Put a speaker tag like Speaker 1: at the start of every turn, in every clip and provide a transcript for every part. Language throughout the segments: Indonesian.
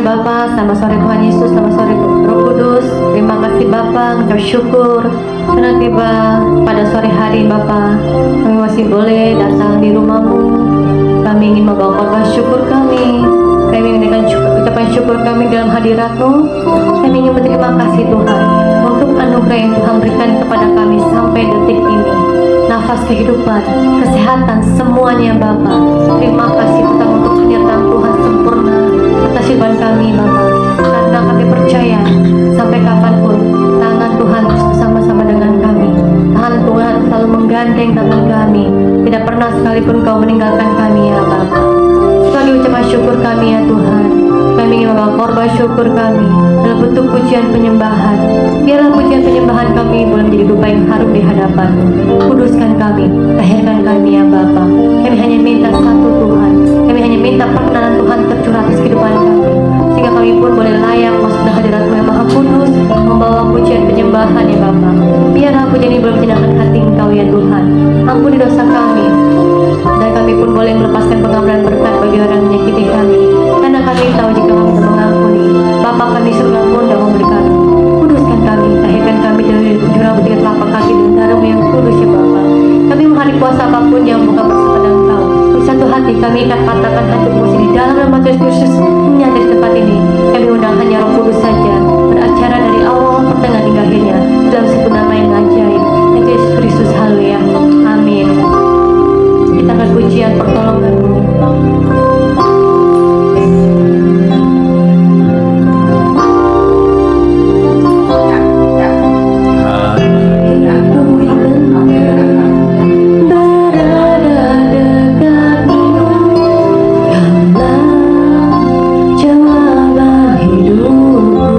Speaker 1: Bapa, selamat sore Tuhan Yesus, selamat sore Roh Kudus. Terima kasih Bapa, mengucap syukur karena tiba pada sore hari Bapa, kami masih boleh datang di rumah-Mu. Kami ingin membawa korban syukur kami. Kami ingin ucapan syukur kami dalam hadirat-Mu. Kami ingin berterima kasih Tuhan untuk anugerah yang Tuhan berikan kepada kami sampai detik ini. Nafas kehidupan, kesehatan, semuanya Bapa. Terima kasih Tuhan untuk penyertaan Tuhan sempurna atas hidup kami Bapa. Karena kami percaya sampai kapanpun tangan Tuhan terus bersama-sama dengan kami. Tangan Tuhan selalu menggandeng tangan kami. Tidak pernah sekalipun Kau meninggalkan kami ya Bapa. Sekali ucapan syukur kami ya Tuhan. Kami ingin membawa korban syukur kami dalam bentuk pujian penyembahan. Biarlah pujian penyembahan kami boleh menjadi dupa yang harum di hadapan-Mu. Kuduskan kami, tahirkan kami ya Bapa. Kami hanya minta satu Tuhan. Kami hanya minta perkenanan Tuhan tercurah atas kehidupan kami, sehingga kami pun boleh layak masuk ke hadirat-Mu yang Maha Kudus, membawa pujian penyembahan ya Bapa. Biarlah pujian ini boleh menyenangkan hati Engkau ya Tuhan. Ampuni dosa kami, dan kami pun boleh melepaskan pengampunan berkat bagi orang yang menyakiti kami. Karena kami tahu jika kami telah mengampuni, Bapa kami surga pun tidak memberi kami. Kuduskan kami, tahirkan kami dari jurang tiga telapak kaki dan darah-Mu yang kudus ya Bapa. Kami menghadapi kuasa apapun yang bukan bersama dengan Engkau. Di satu hati kami ikat patahkan hati musuh di dalam nama Tuhan Yesus menyatu di tempat ini. Kami undang hanya Roh Kudus saja beracara dari awal pertengahan hingga akhirnya dalam satu nama yang ajaib, yaitu Yesus Kristus. Haleluya, amin. Kita akan pujian pertolongan-Mu. Jawaban hidupku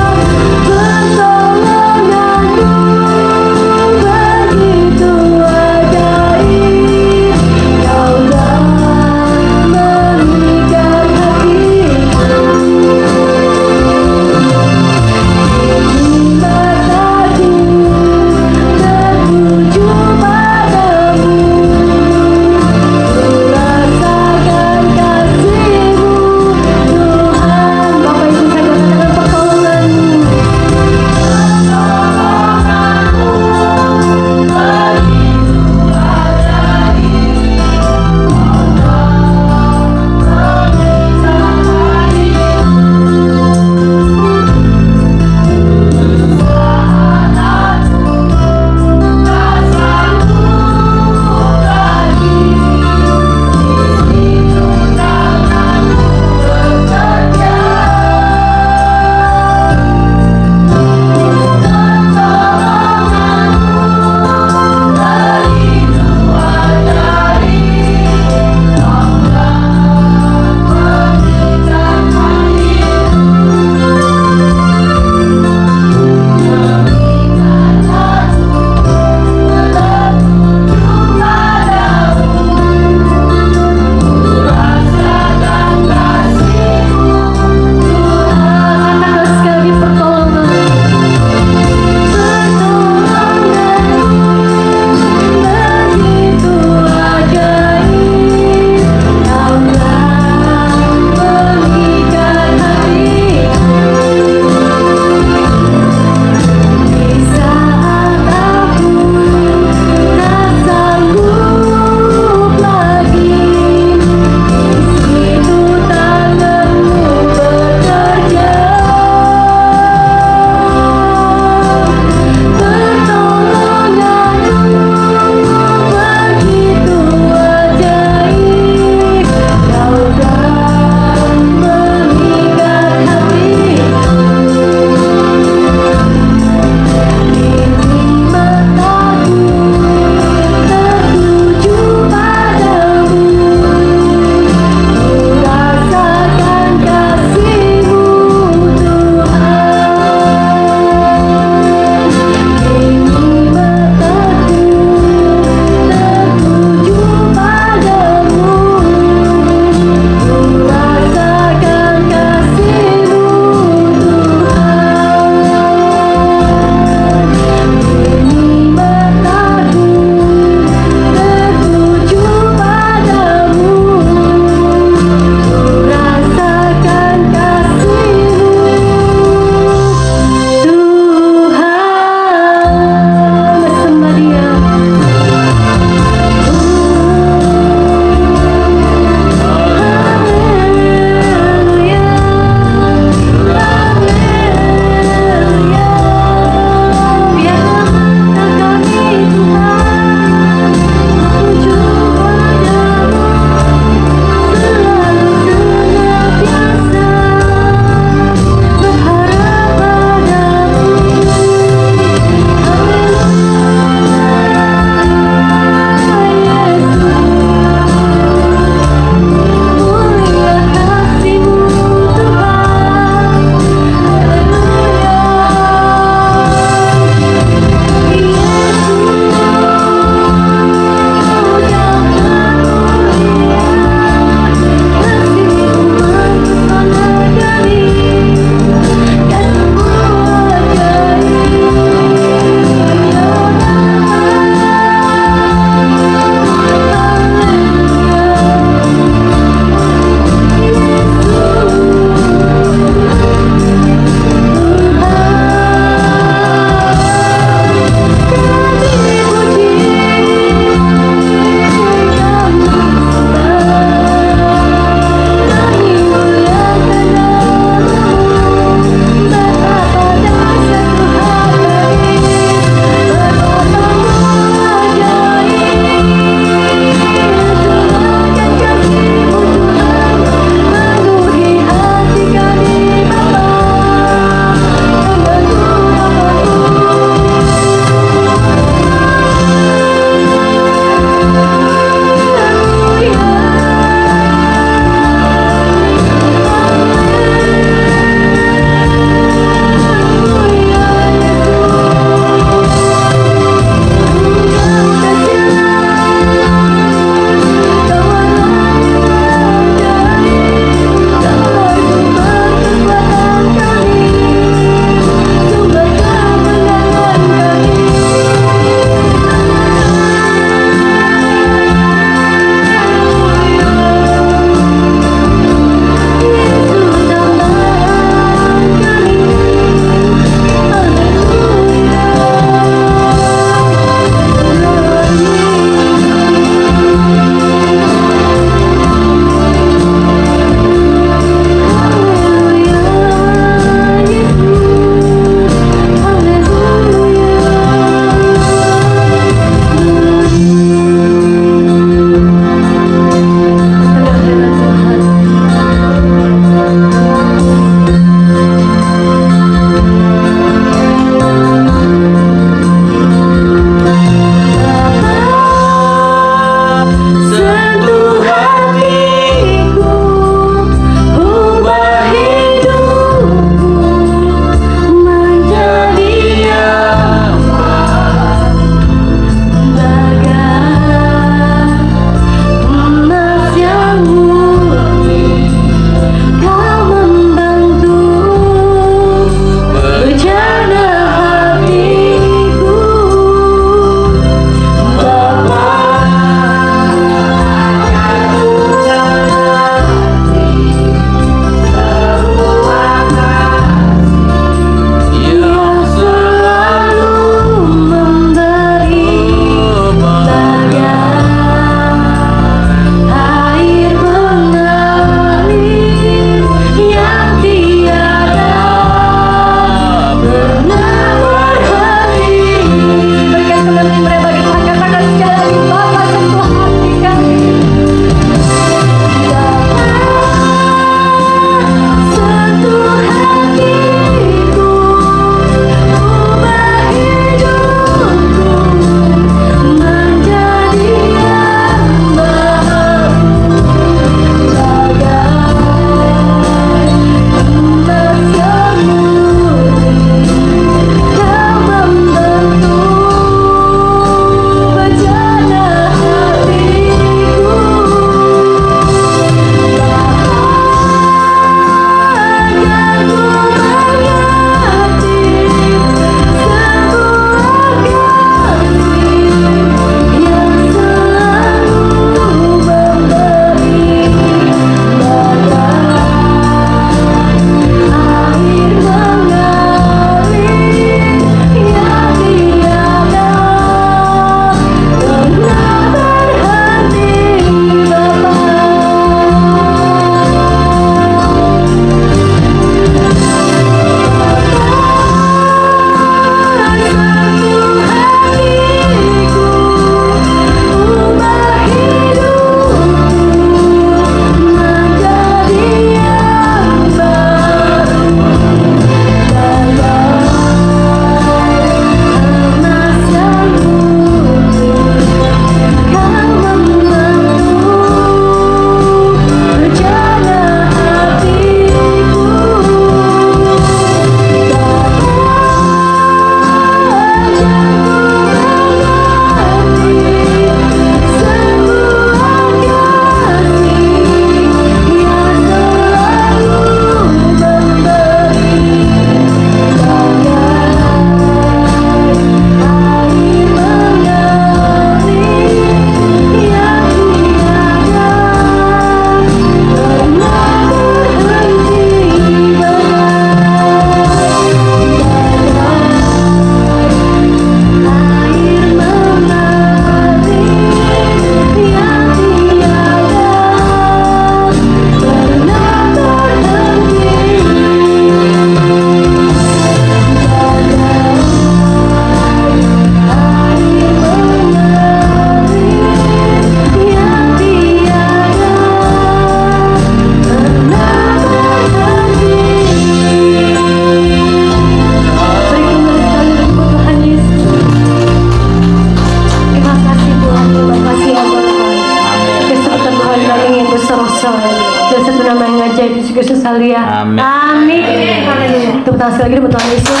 Speaker 1: suatu nama yang ajaib Yesus Kristus Halia.
Speaker 2: Amin.
Speaker 1: Amin. Tepuk tangan sekali lagi buat Tuhan Yesus.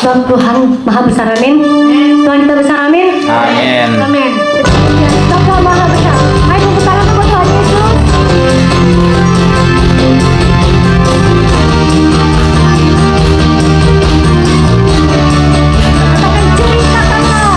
Speaker 1: Sebab Tuhan Maha Besar, amin. Tuhan kita besar, amin.
Speaker 2: Amin.
Speaker 1: Amin. Sebab Tuhan Maha Besar. Ayo tepuk tangan buat Tuhan Yesus. Katakan ceritakanlah.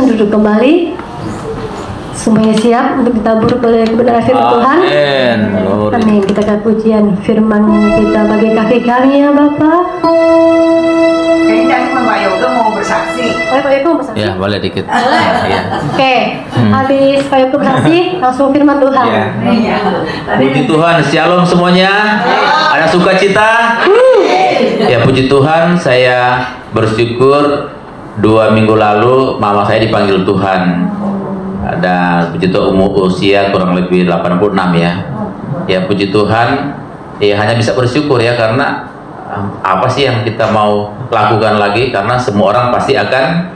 Speaker 1: Duduk kembali. Semuanya siap untuk ditabur oleh kebenaran firman Tuhan. Amin. Kita akan pujian firman kita bagi kaki kami ya Bapak.
Speaker 2: Kayaknya Mbak Yoga mau bersaksi.
Speaker 1: Pak Yoga mau bersaksi?
Speaker 3: Ya, boleh dikit.
Speaker 1: Ya. Oke, habis Pak Yoga bersaksi, langsung firman Tuhan.
Speaker 2: Iya.
Speaker 3: Puji Tuhan, shalom semuanya. Ada sukacita? Ya, puji Tuhan, saya bersyukur 2 minggu lalu mama saya dipanggil Tuhan. Dan puji Tuhan usia kurang lebih 86 ya. Ya puji Tuhan, ya hanya bisa bersyukur ya, karena apa sih yang kita mau lakukan lagi, karena semua orang pasti akan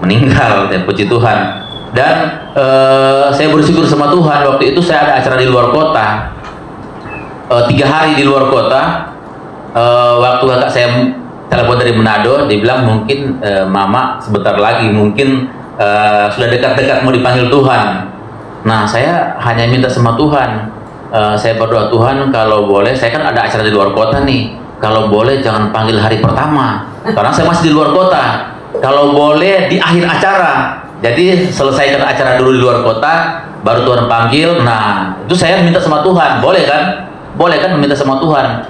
Speaker 3: meninggal ya, puji Tuhan. Dan saya bersyukur sama Tuhan, waktu itu saya ada acara di luar kota, 3 hari di luar kota. Waktu kakak saya telepon dari Manado, dia bilang mungkin mama sebentar lagi mungkin sudah dekat-dekat mau dipanggil Tuhan. Nah saya hanya minta sama Tuhan, saya berdoa, Tuhan kalau boleh, saya kan ada acara di luar kota nih, kalau boleh jangan panggil hari pertama karena saya masih di luar kota, kalau boleh di akhir acara, jadi selesaikan acara dulu di luar kota baru Tuhan panggil. Nah itu saya minta sama Tuhan, boleh kan? Boleh kan meminta sama Tuhan?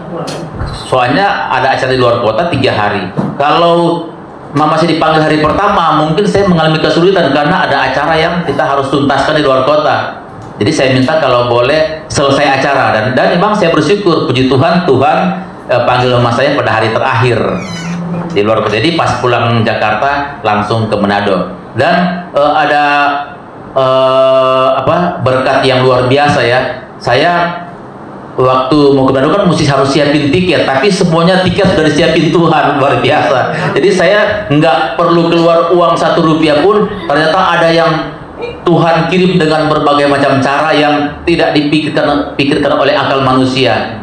Speaker 3: Soalnya ada acara di luar kota 3 hari. Kalau mama saya dipanggil hari pertama, mungkin saya mengalami kesulitan karena ada acara yang kita harus tuntaskan di luar kota. Jadi saya minta kalau boleh selesai acara, dan memang saya bersyukur, puji Tuhan, Tuhan panggil mama saya pada hari terakhir di luar kota. Jadi pas pulang Jakarta langsung ke Manado, dan ada berkat yang luar biasa ya. Saya waktu mau ke Manado kan mesti harus siapin tiket, tapi semuanya tiket sudah disiapin Tuhan, luar biasa. Jadi saya nggak perlu keluar uang 1 rupiah pun, ternyata ada yang Tuhan kirim dengan berbagai macam cara yang tidak dipikirkan oleh akal manusia.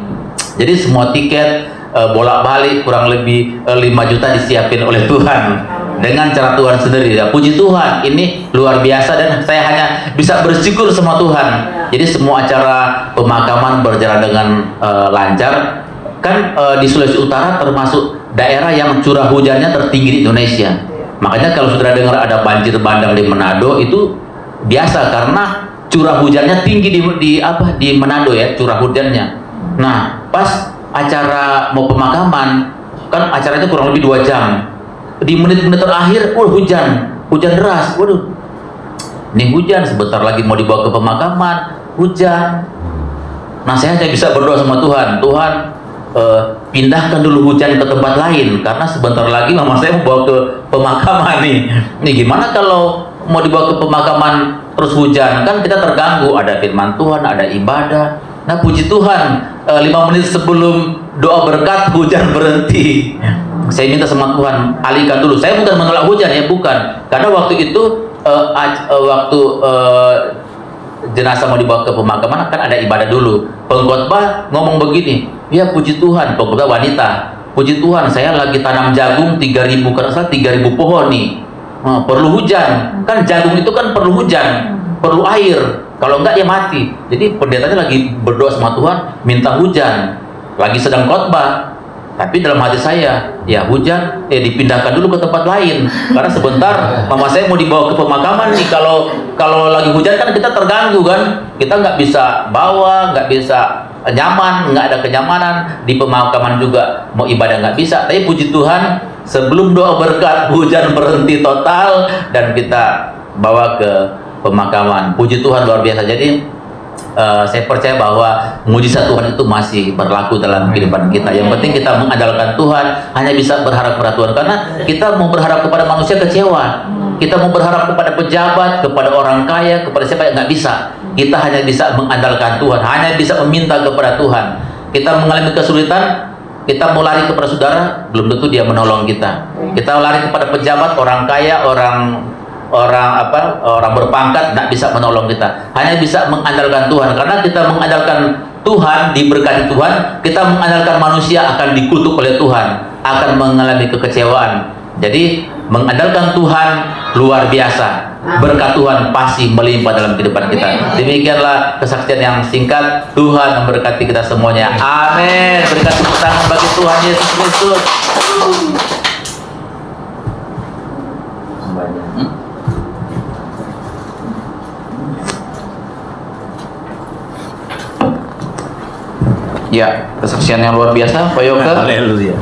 Speaker 3: Jadi semua tiket bolak-balik kurang lebih 5 juta disiapin oleh Tuhan dengan cara Tuhan sendiri ya. Puji Tuhan, ini luar biasa dan saya hanya bisa bersyukur sama Tuhan. Jadi semua acara pemakaman berjalan dengan lancar. Kan di Sulawesi Utara termasuk daerah yang curah hujannya tertinggi di Indonesia. Makanya kalau saudara dengar ada banjir bandang di Manado, itu biasa karena curah hujannya tinggi di Manado ya, curah hujannya. Nah pas acara mau pemakaman kan acaranya kurang lebih 2 jam. Di menit-menit terakhir, hujan deras. Waduh, ini hujan, sebentar lagi mau dibawa ke pemakaman, hujan. Nah saya hanya bisa berdoa sama Tuhan, Tuhan pindahkan dulu hujan ke tempat lain, karena sebentar lagi mama saya mau bawa ke pemakaman nih. Nih gimana kalau mau dibawa ke pemakaman terus hujan, kan kita terganggu, ada firman Tuhan, ada ibadah. Nah puji Tuhan, 5 menit sebelum doa berkat, hujan berhenti. Saya minta sama Tuhan, alihkan dulu. Saya bukan menolak hujan ya, bukan. Karena waktu itu jenazah mau dibawa ke pemakaman kan ada ibadah dulu. Pengkhotbah ngomong begini, ya puji Tuhan, pengkhotbah wanita, puji Tuhan saya lagi tanam jagung 3.000, karena salah 3.000 pohon nih. Perlu hujan, kan jagung itu kan perlu hujan, perlu air, kalau enggak dia mati. Jadi pendetanya lagi berdoa sama Tuhan, minta hujan, lagi sedang khotbah. Tapi dalam hati saya, ya hujan, dipindahkan dulu ke tempat lain, karena sebentar mama saya mau dibawa ke pemakaman nih. Kalau lagi hujan kan kita terganggu kan, kita nggak bisa bawa, nggak bisa nyaman, nggak ada kenyamanan di pemakaman juga, mau ibadah nggak bisa. Tapi puji Tuhan, sebelum doa berkat, hujan berhenti total dan kita bawa ke pemakaman. Puji Tuhan, luar biasa. Jadi saya percaya bahwa mujizat Tuhan itu masih berlaku dalam kehidupan kita. Yang penting kita mengandalkan Tuhan, hanya bisa berharap kepada Tuhan. Karena kita mau berharap kepada manusia kecewa. Kita mau berharap kepada pejabat, kepada orang kaya, kepada siapa yang nggak bisa. Kita hanya bisa mengandalkan Tuhan, hanya bisa meminta kepada Tuhan. Kita mengalami kesulitan, kita mau lari kepada saudara, belum tentu dia menolong kita. Kita lari kepada pejabat, orang kaya, orang berpangkat, tidak bisa menolong kita. Hanya bisa mengandalkan Tuhan. Karena kita mengandalkan Tuhan, diberkati Tuhan, kita mengandalkan manusia akan dikutuk oleh Tuhan, akan mengalami kekecewaan. Jadi mengandalkan Tuhan luar biasa. Berkat Tuhan pasti melimpah dalam kehidupan kita. Demikianlah kesaksian yang singkat. Tuhan memberkati kita semuanya. Amin. Berikan tepuk tangan bagi Tuhan Yesus Kristus. Ya, kesaksian yang luar biasa, Pak Yoga.
Speaker 4: Haleluya.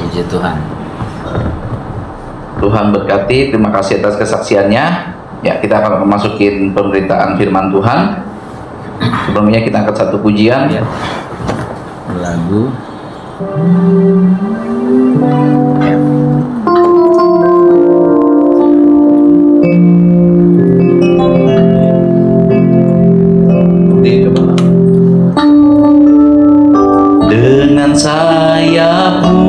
Speaker 3: Puji Tuhan. Tuhan berkati, terima kasih atas kesaksiannya. Ya, kita akan memasukin pemberitaan firman Tuhan. Sebelumnya kita angkat satu pujian.
Speaker 4: Ya. Lagu. Ya.
Speaker 3: Dengan sayapmu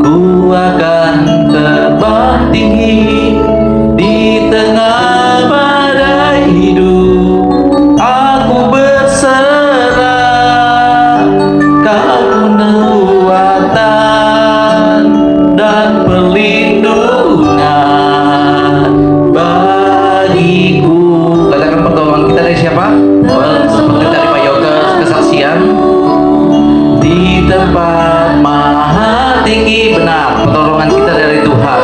Speaker 3: ku akan terbang tinggi di tengah badai hidup. Aku berserah, kau kekuatan dan perlindungan bagiku. Katakan pertolongan kita dari siapa? Seperti tadi Pak Yoga kesaksian. Di tempat maha tinggi, benar, pertolongan kita dari Tuhan.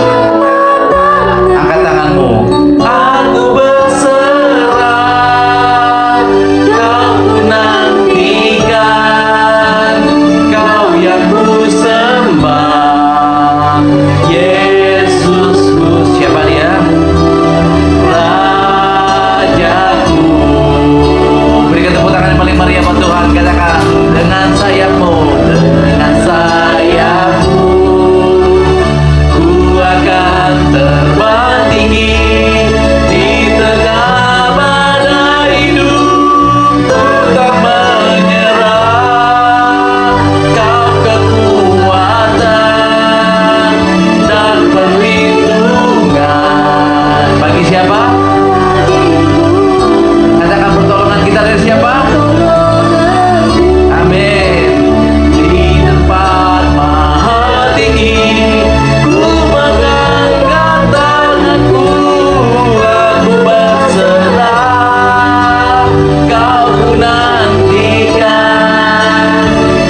Speaker 3: Angkat tanganmu. Aku berserah, kau nantikan, kau yang ku sembah, Yesusku. Siapa dia? Rajaku. Berikan tepuk tangan yang paling meriah buat Tuhan. Katakan, dengan sayapmu, dengan sayapmu ku akan terbang tinggi di tengah badai hidup. Tak menyerah, kau kekuatan dan perlindungan. Bagi siapa? Katakan, pertolongan kita dari siapa? Amin. Di tempat maha tinggi ku mengangkat tanganku, aku berserah, kau ku nantikan,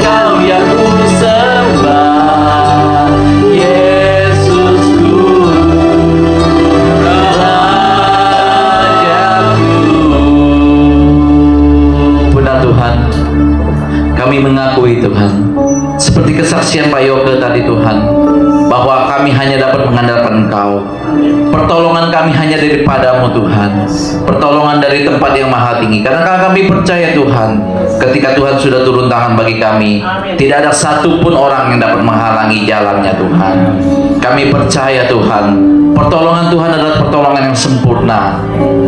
Speaker 3: kau yang ku sembah, Yesusku, Rajaku. Benar Tuhan, kami mengakui Tuhan, seperti kesaksian Pak Yoga tadi Tuhan, bahwa kami hanya dapat mengandalkan Engkau. Pertolongan kami hanya daripadamu Tuhan, pertolongan dari tempat yang maha tinggi. Karena kami percaya Tuhan, ketika Tuhan sudah turun tangan bagi kami, tidak ada satupun orang yang dapat menghalangi jalannya Tuhan. Kami percaya Tuhan, pertolongan Tuhan adalah pertolongan yang sempurna,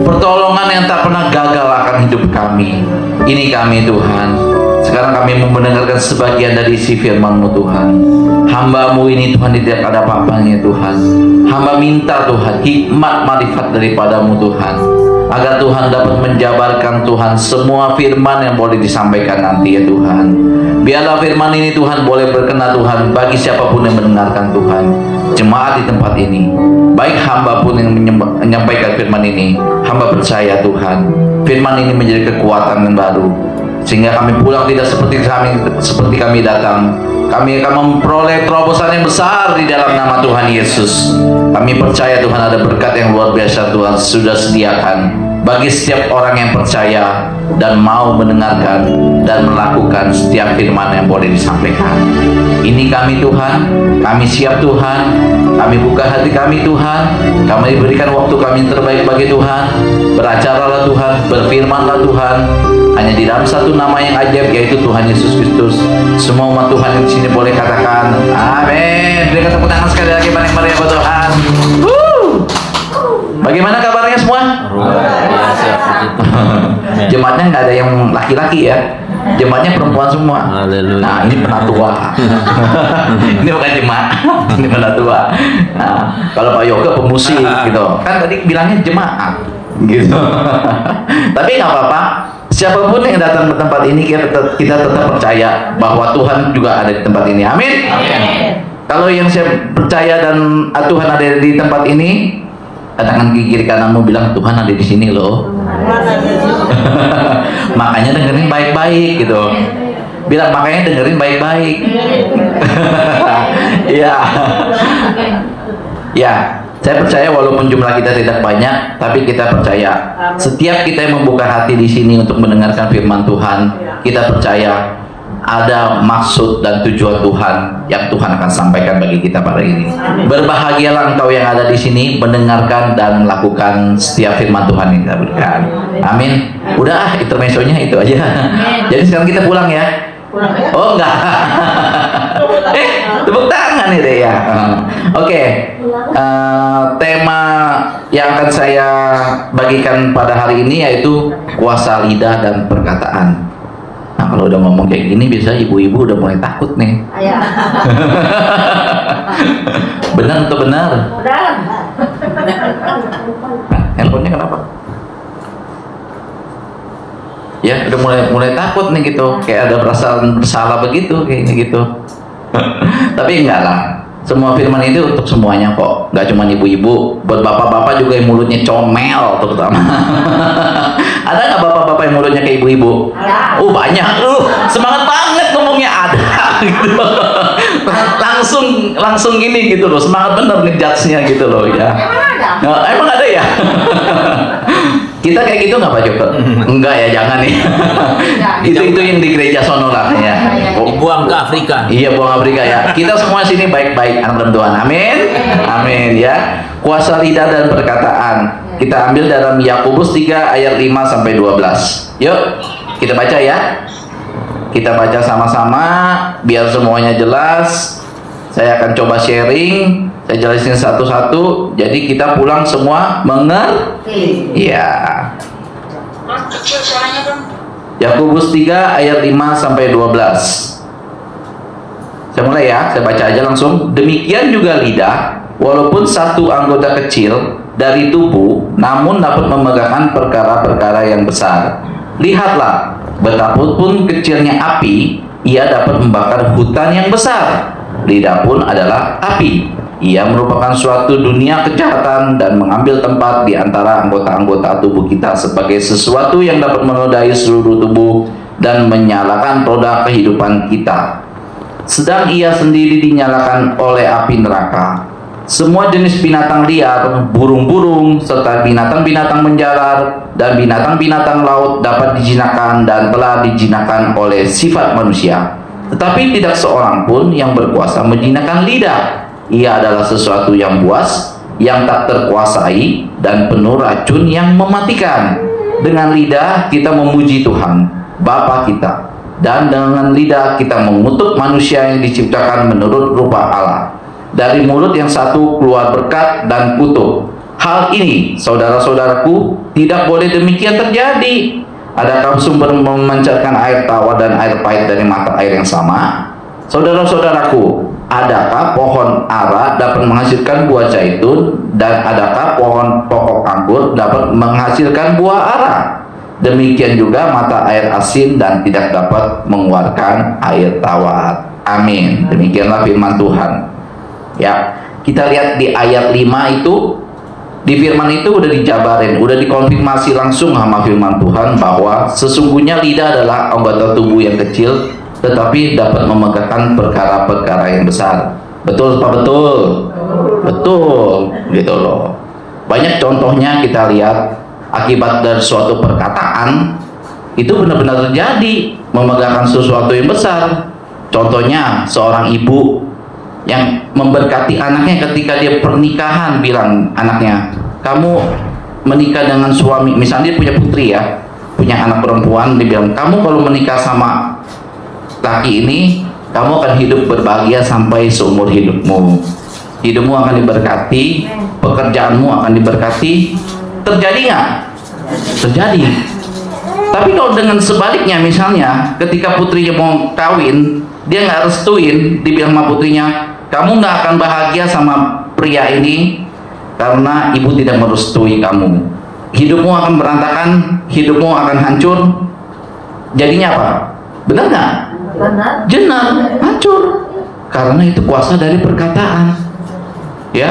Speaker 3: pertolongan yang tak pernah gagal akan hidup kami. Ini kami Tuhan. Sekarang kami mau mendengarkan sebagian dari isi firman-Mu Tuhan. Hamba-Mu ini Tuhan tidak ada apa-apanya Tuhan. Hamba minta Tuhan hikmat marifat daripadamu Tuhan, agar Tuhan dapat menjabarkan Tuhan semua firman yang boleh disampaikan nanti ya Tuhan. Biarlah firman ini Tuhan boleh berkenan Tuhan bagi siapapun yang mendengarkan Tuhan. Jemaat di tempat ini, baik hamba pun yang menyampaikan firman ini, hamba percaya Tuhan, firman ini menjadi kekuatan yang baru, sehingga kami pulang tidak seperti kami datang. Kami akan memperoleh terobosan yang besar di dalam nama Tuhan Yesus. Kami percaya Tuhan ada berkat yang luar biasa Tuhan sudah sediakan bagi setiap orang yang percaya dan mau mendengarkan dan melakukan setiap firman yang boleh disampaikan. Ini kami Tuhan, kami siap Tuhan, kami buka hati kami Tuhan, kami berikan waktu kami yang terbaik bagi Tuhan. Beracaralah Tuhan, berfirmanlah Tuhan, hanya di dalam satu nama yang ajaib, yaitu Tuhan Yesus Kristus. Semua umat Tuhan yang di sini boleh katakan amin. Berikan tepuk tangan sekali lagi banyak meriah buat Tuhan. Bagaimana kabarnya semua? Jemaatnya nggak ada yang laki-laki ya, jemaatnya perempuan semua.
Speaker 4: Haleluya.
Speaker 3: Nah, ini penatua. Ini bukan jemaat, ini penatua. Nah, kalau Pak Yoga pemusik gitu, kan tadi bilangnya jemaat gitu. Tapi nggak apa-apa, siapapun yang datang ke tempat ini kita tetap percaya bahwa Tuhan juga ada di tempat ini. Amin. Kalau yang saya percaya dan Tuhan ada di tempat ini, katakan ke kiri kananmu, bilang Tuhan ada di sini loh. Makanya dengerin baik-baik gitu. Bilang makanya dengerin baik-baik. Iya. Ya, saya percaya walaupun jumlah kita tidak banyak, tapi kita percaya setiap kita yang membuka hati di sini untuk mendengarkan firman Tuhan, kita percaya ada maksud dan tujuan Tuhan yang Tuhan akan sampaikan bagi kita pada ini. Berbahagialah engkau yang ada di sini mendengarkan dan melakukan setiap firman Tuhan yang kita berikan. Amin. Udah intermezzonya itu aja. Jadi sekarang kita pulang ya. Oh enggak. Tepuk tangan itu ya. Oke. Tema yang akan saya bagikan pada hari ini yaitu kuasa lidah dan perkataan. Nah, kalau udah ngomong kayak gini, biasa ibu-ibu udah mulai takut nih. Benar atau benar?
Speaker 2: Benar.
Speaker 3: Nah, handphonenya kenapa? Ya, udah mulai takut nih gitu, kayak ada perasaan bersalah begitu, kayaknya gitu. Tapi enggak lah. Semua firman itu untuk semuanya kok, nggak cuma ibu-ibu, buat bapak-bapak juga yang mulutnya comel terutama. Ada nggak bapak-bapak yang mulutnya kayak ibu-ibu? Oh banyak, semangat banget ngomongnya ada. Gitu. langsung gini gitu loh, semangat bener ngejudge-nya gitu loh ya. Emang ada ya? Kita kayak gitu nggak Pak Joko? Enggak ya, jangan nih. itu yang di gereja sono lah ya.
Speaker 4: Dibuang ke Afrika.
Speaker 3: Iya, buang Afrika ya. Kita semua sini baik-baik anak Tuhan. Amin. Amin ya. Kuasa lidah dan perkataan. Kita ambil dalam Yakobus 3 ayat 5 sampai 12. Yuk, kita baca ya. Kita baca sama-sama biar semuanya jelas. Saya akan coba sharing. Saya jelasin satu-satu. Jadi kita pulang semua mengerti. Iya. Yakobus 3 ayat 5 sampai 12. Saya mulai ya, saya baca aja langsung. Demikian juga lidah, walaupun satu anggota kecil dari tubuh, namun dapat memegahkan perkara-perkara yang besar. Lihatlah, betapapun kecilnya api, ia dapat membakar hutan yang besar. Lidah pun adalah api. Ia merupakan suatu dunia kejahatan dan mengambil tempat di antara anggota-anggota tubuh kita sebagai sesuatu yang dapat menodai seluruh tubuh dan menyalakan roda kehidupan kita. Sedang ia sendiri dinyalakan oleh api neraka. Semua jenis binatang liar, burung-burung, serta binatang-binatang menjalar dan binatang-binatang laut dapat dijinakan dan telah dijinakan oleh sifat manusia. Tetapi tidak seorang pun yang berkuasa menjinakkan lidah. Ia adalah sesuatu yang buas, yang tak terkuasai, dan penuh racun yang mematikan. Dengan lidah kita memuji Tuhan, Bapa kita, dan dengan lidah kita mengutuk manusia yang diciptakan menurut rupa Allah. Dari mulut yang satu keluar berkat dan kutuk. Hal ini, saudara-saudaraku, tidak boleh demikian terjadi. Adakah sumber memancarkan air tawar dan air pahit dari mata air yang sama? Saudara-saudaraku, adakah pohon ara dapat menghasilkan buah zaitun, dan adakah pokok anggur dapat menghasilkan buah ara? Demikian juga mata air asin dan tidak dapat mengeluarkan air tawar. Amin. Demikianlah firman Tuhan. Ya, kita lihat di ayat 5 itu, di firman itu udah dijabarin, udah dikonfirmasi langsung sama firman Tuhan bahwa sesungguhnya lidah adalah anggota tubuh yang kecil, tetapi dapat memegahkan perkara-perkara yang besar. Betul apa betul? Betul, gitu loh. Banyak contohnya kita lihat akibat dari suatu perkataan itu benar-benar terjadi, memegahkan sesuatu yang besar. Contohnya seorang ibu yang memberkati anaknya ketika dia pernikahan, bilang anaknya, kamu menikah dengan suami, misalnya dia punya putri ya, punya anak perempuan, dia bilang, kamu kalau menikah sama laki ini, kamu akan hidup berbahagia sampai seumur hidupmu. Hidupmu akan diberkati, pekerjaanmu akan diberkati. Terjadi nggak? Terjadi. Tapi kalau dengan sebaliknya, misalnya ketika putrinya mau kawin, dia nggak restuin, dibilang sama putrinya, kamu nggak akan bahagia sama pria ini karena ibu tidak merestui kamu. Hidupmu akan berantakan, hidupmu akan hancur. Jadinya apa? Benar nggak?
Speaker 1: Benar.
Speaker 3: Jenar, hancur. Karena itu kuasa dari perkataan. Ya,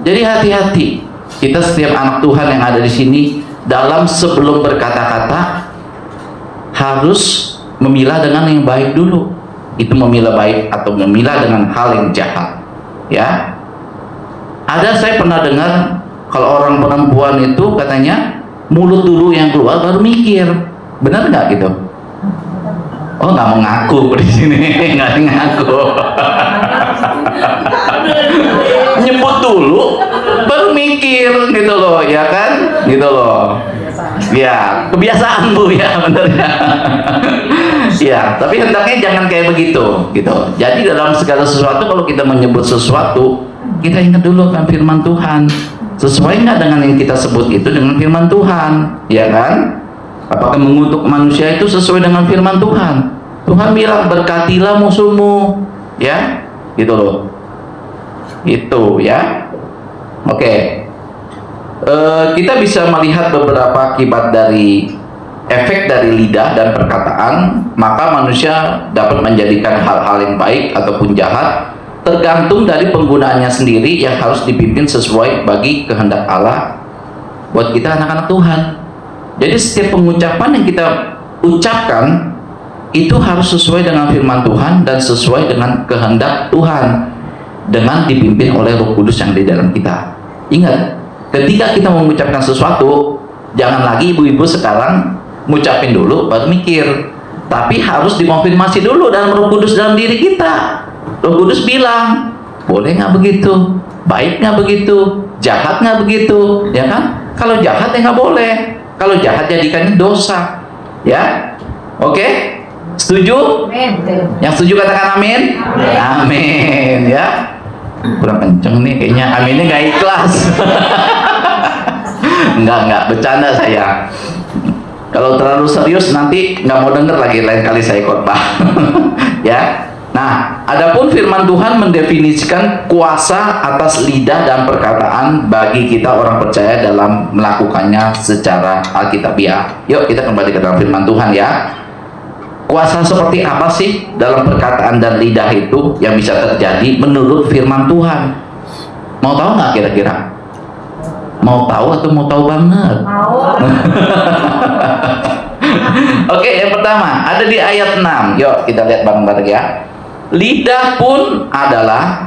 Speaker 3: jadi hati-hati. Kita setiap anak Tuhan yang ada di sini, dalam sebelum berkata-kata harus memilah dengan yang baik dulu. Itu memilah baik atau memilah dengan hal yang jahat. Ya, ada saya pernah dengar kalau orang perempuan itu katanya mulut dulu yang keluar baru mikir. Benar nggak gitu? Oh, nggak mau ngaku di sini, nggak ngaku. Nyebut dulu baru mikir gitu loh, ya kan? Gitu loh. Ya, kebiasaan Bu ya, benar ya. Ya, tapi hendaknya jangan kayak begitu gitu. Jadi dalam segala sesuatu kalau kita menyebut sesuatu, kita ingat dulu kan firman Tuhan. Sesuai nggak dengan yang kita sebut itu dengan firman Tuhan, ya kan? Apakah mengutuk manusia itu sesuai dengan firman Tuhan? Tuhan bilang berkatilah musuhmu, ya, gitu loh. Itu ya. Oke. Kita bisa melihat beberapa akibat dari efek dari lidah dan perkataan, maka manusia dapat menjadikan hal-hal yang baik ataupun jahat tergantung dari penggunaannya sendiri yang harus dipimpin sesuai bagi kehendak Allah buat kita anak-anak Tuhan. Jadi setiap pengucapan yang kita ucapkan itu harus sesuai dengan firman Tuhan dan sesuai dengan kehendak Tuhan, dengan dipimpin oleh Roh Kudus yang di dalam kita. Ingat, ketika kita mengucapkan sesuatu, jangan lagi ibu-ibu sekarang ngucapin dulu baru mikir, tapi harus dikonfirmasi dulu dalam Roh Kudus dalam diri kita. Roh Kudus bilang, boleh nggak begitu, baik nggak begitu, jahat nggak begitu, ya kan? Kalau jahat ya nggak boleh, kalau jahat jadikannya dosa, ya. Oke, setuju? Yang setuju katakan amin. Amin, ya. Kurang kenceng nih kayaknya, aminnya nggak ikhlas. Enggak, bercanda saya. Kalau terlalu serius nanti nggak mau denger lagi, lain kali saya khotbah. Ya. Nah, adapun firman Tuhan mendefinisikan kuasa atas lidah dan perkataan bagi kita orang percaya dalam melakukannya secara alkitabiah. Yuk kita kembali ke dalam firman Tuhan ya. Kuasa seperti apa sih dalam perkataan dan lidah itu yang bisa terjadi menurut firman Tuhan? Mau tahu nggak kira-kira? Mau tahu atau mau tahu banget?
Speaker 1: Mau.
Speaker 3: Oke, yang pertama ada di ayat 6. Yuk kita lihat bareng-bareng ya. Lidah pun adalah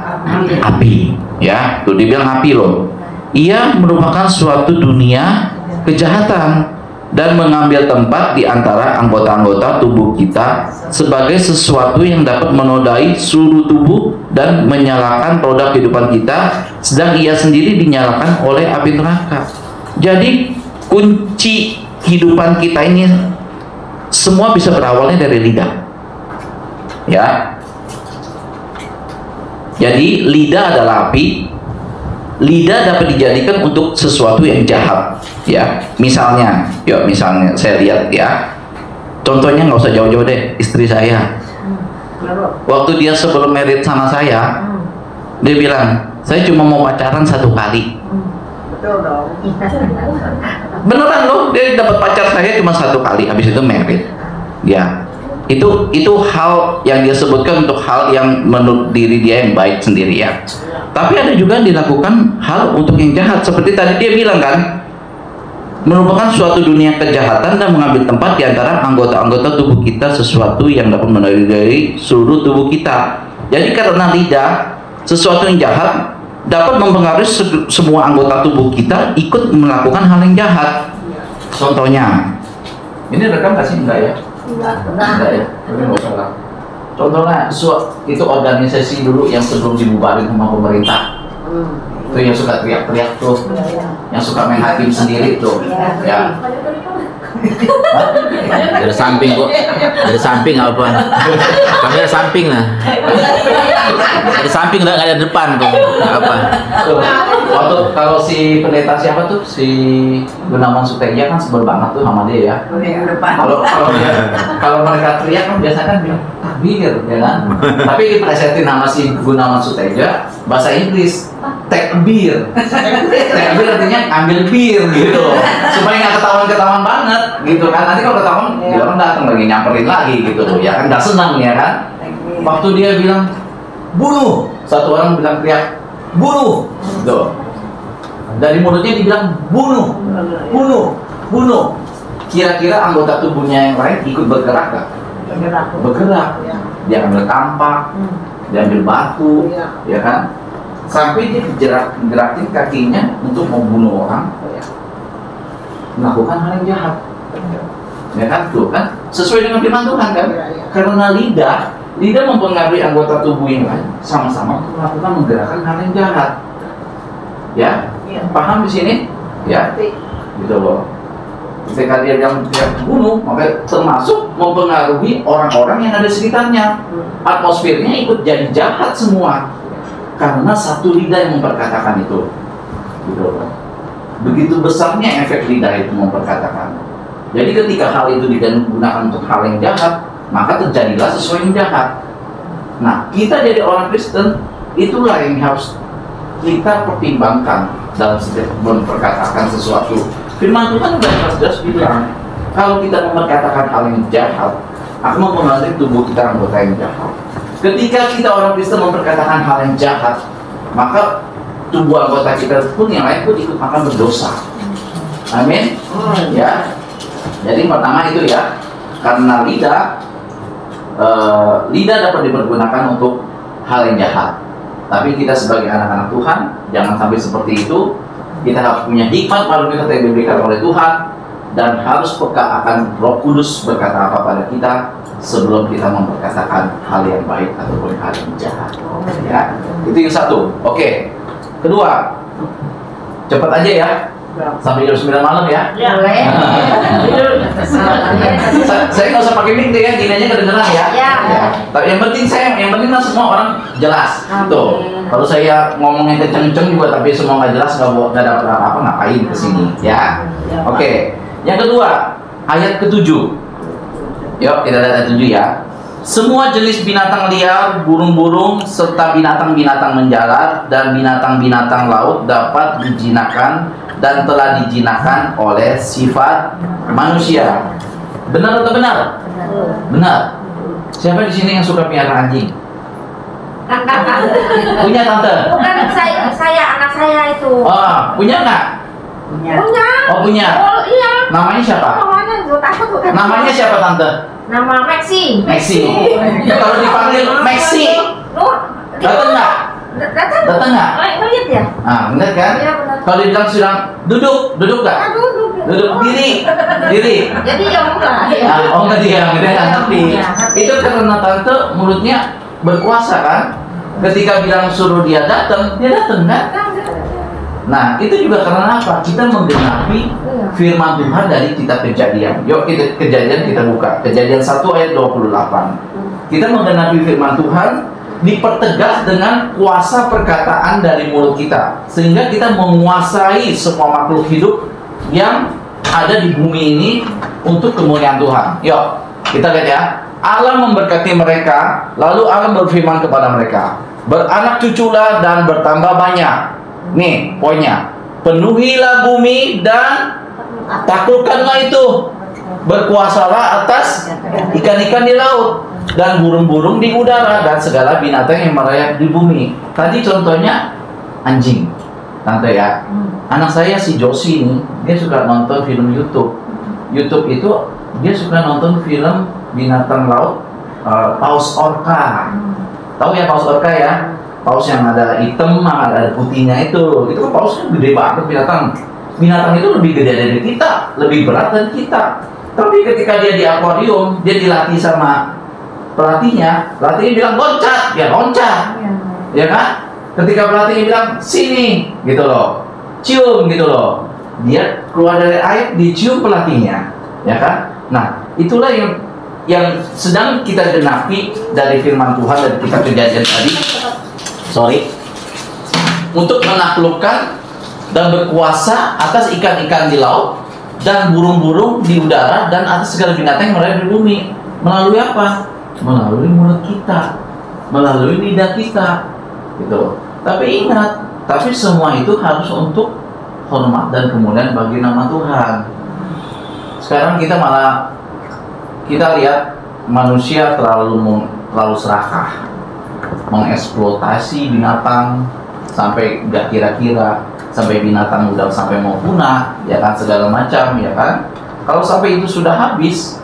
Speaker 3: api, ya. Tuh dibilang api loh. Ia merupakan suatu dunia kejahatan dan mengambil tempat di antara anggota-anggota tubuh kita sebagai sesuatu yang dapat menodai seluruh tubuh dan menyalakan roda kehidupan kita, sedang ia sendiri dinyalakan oleh api neraka. Jadi kunci kehidupan kita ini semua bisa berawalnya dari lidah, ya. Jadi lidah adalah api. Lidah dapat dijadikan untuk sesuatu yang jahat, ya. Misalnya, misalnya saya lihat ya. Contohnya nggak usah jauh-jauh deh, istri saya. Waktu dia sebelum married sama saya, dia bilang, saya cuma mau pacaran 1 kali.
Speaker 2: Betul dong.
Speaker 3: Beneran loh, dia dapat pacar saya cuma 1 kali, habis itu married. Ya. Itu hal yang dia sebutkan untuk hal yang menurut diri dia yang baik sendiri ya. Tapi ada juga yang dilakukan hal untuk yang jahat, seperti tadi dia bilang kan, merupakan suatu dunia kejahatan dan mengambil tempat di antara anggota-anggota tubuh kita, sesuatu yang dapat menodai seluruh tubuh kita. Jadi karena lidah, sesuatu yang jahat dapat mempengaruhi semua anggota tubuh kita ikut melakukan hal yang jahat. Contohnya, Ini rekam nggak sih? Enggak ya? Enggak ya? Tapi nggak usah lah. Contohnya, itu organisasi dulu yang sebelum dibubarin sama pemerintah. Itu yang suka teriak-teriak tuh, yang suka main hakim sendiri tuh, ya.
Speaker 4: Dari samping kok. Dari samping apa? Kamera samping lah. Dari samping nggak ada depan tuh. Apa?
Speaker 3: Tuh, waktu kalau si pendeta siapa tuh, si Gunawan Suteja kan sebel banget tuh sama dia ya. Kalau mereka teriak kan biasanya kan bilang takbir, ya kan? Tapi dipresetin sama si Gunawan Suteja bahasa Inggris, take a beer. Take a beer artinya ambil bir gitu, supaya nggak ketahuan banget gitu kan. Nanti kalau ketahuan dia orang datang lagi nyamperin lagi gitu, ya kan nggak senang ya kan. Waktu dia bilang bunuh, satu orang bilang teriak bunuh, tuh dari mulutnya dibilang bunuh, bunuh, bunuh. Kira-kira anggota tubuhnya yang lain ikut bergerak gak? Bergerak. Dia ambil tampak, dia ambil batu, ya kan? Sampai dia gerakin kakinya untuk membunuh orang, melakukan hal yang jahat, ya kan? Tuh kan sesuai dengan firman Tuhan kan? Karena lidah mempengaruhi anggota tubuh yang lain sama-sama untuk melakukan menggerakkan hal yang jahat, ya? Paham di sini? Ya, gitu loh. Ketika dia bunuh, maka termasuk mempengaruhi orang-orang yang ada di sekitarnya. Atmosfernya ikut jadi jahat semua. Karena satu lidah yang memperkatakan itu, gitu loh. Begitu besarnya efek lidah itu memperkatakan. Jadi ketika hal itu digunakan untuk hal yang jahat, maka terjadilah sesuatu yang jahat. Nah, kita jadi orang Kristen, itulah yang harus kita pertimbangkan dalam setiap memperkatakan sesuatu. Firman Tuhan sudah jelas-jelas bilang, kalau kita memperkatakan hal yang jahat, akan mempengaruhi tubuh kita anggota yang jahat. Ketika kita orang Kristen memperkatakan hal yang jahat, maka tubuh anggota kita pun yang lain pun ikut akan berdosa. Amin. Ya. Jadi pertama itu ya, karena lidah dapat dipergunakan untuk hal yang jahat. Tapi kita sebagai anak-anak Tuhan, jangan sampai seperti itu. Kita harus punya hikmat baru kita yang diberikan oleh Tuhan, dan harus peka akan Roh Kudus berkata apa pada kita sebelum kita memperkatakan hal yang baik ataupun hal yang jahat. Ya, itu yang satu. Oke. Kedua, cepat aja ya. Sampai jam 9 malam ya.
Speaker 5: Boleh.
Speaker 3: Saya nggak usah pakai mic deh ya, gini aja kedengeran ya.
Speaker 5: Ya.
Speaker 3: Tapi yang penting kan semua orang jelas. Tuh. Kalau saya ngomongnya kenceng-kenceng juga tapi semua nggak jelas, nggak dapat apa-apa, ngapain kesini ya. Oke. Yang kedua, ayat ke-7. Yuk kita lihat ayat 7 ya. Semua jenis binatang liar, burung-burung, serta binatang-binatang menjalar dan binatang-binatang laut dapat dijinakan dan telah dijinakan oleh sifat manusia. Benar atau benar? Benar. Siapa di sini yang suka piara anjing? Punya tante?
Speaker 5: Bukan saya anak saya itu.
Speaker 3: Oh, punya nggak?
Speaker 5: Punya.
Speaker 3: Oh punya.
Speaker 5: Oh iya.
Speaker 3: Namanya siapa? Namanya siapa tante?
Speaker 5: Nama Maxi.
Speaker 3: Maxi. Kalau dipanggil Maxi, datang nggak? Datang nggak?
Speaker 5: Lihat ya.
Speaker 3: Ah, benar kan?
Speaker 5: Iya benar.
Speaker 3: Kalau dibilang sudah duduk nggak? Duduk diri.
Speaker 5: Jadi ya enggak.
Speaker 3: Oh nggak dia nggak ngerti. Itu karena tante mulutnya berkuasa kan? Ketika bilang suruh dia datang kan? Nah, itu juga karena apa? Kita menggenapi firman Tuhan dari kitab Kejadian. Yuk, Kejadian kita buka. Kejadian 1 ayat 28. Kita menggenapi firman Tuhan, dipertegas dengan kuasa perkataan dari mulut kita. Sehingga kita menguasai semua makhluk hidup yang ada di bumi ini untuk kemuliaan Tuhan. Yuk, kita lihat ya. Allah memberkati mereka, lalu Allah berfirman kepada mereka, beranak cuculah dan bertambah banyak. Nih poinnya, penuhilah bumi dan taklukkanlah itu, berkuasalah atas ikan-ikan di laut dan burung-burung di udara dan segala binatang yang merayap di bumi. Tadi contohnya anjing, tante ya. Anak saya si Josie ini, dia suka nonton film YouTube. YouTube itu dia suka nonton film binatang laut, paus orca. Tahu ya paus orca ya? Paus yang ada hitam, ada putihnya itu kan paus kan gede banget binatang. Binatang itu lebih gede dari kita, lebih berat dari kita.
Speaker 4: Tapi ketika dia di akuarium, dia dilatih sama pelatihnya bilang loncat, dia loncat, ya kan? Ketika pelatihnya bilang sini, gitu loh, cium, gitu loh, dia keluar dari air, dicium pelatihnya, ya kan? Nah, itulah yang sedang kita genapi dari firman Tuhan dari kitab Kejadian tadi, untuk menaklukkan dan berkuasa atas ikan-ikan di laut dan burung-burung di udara dan atas segala binatang yang berada di bumi. Melalui apa? Melalui mulut kita, melalui lidah kita, gitu. Tapi ingat, tapi semua itu harus untuk hormat dan kemuliaan bagi nama Tuhan. Sekarang kita lihat manusia terlalu serakah, mengeksploitasi binatang sampai nggak kira-kira, sampai binatang udah sampai mau punah, ya kan, segala macam, ya kan. Kalau sampai itu sudah habis,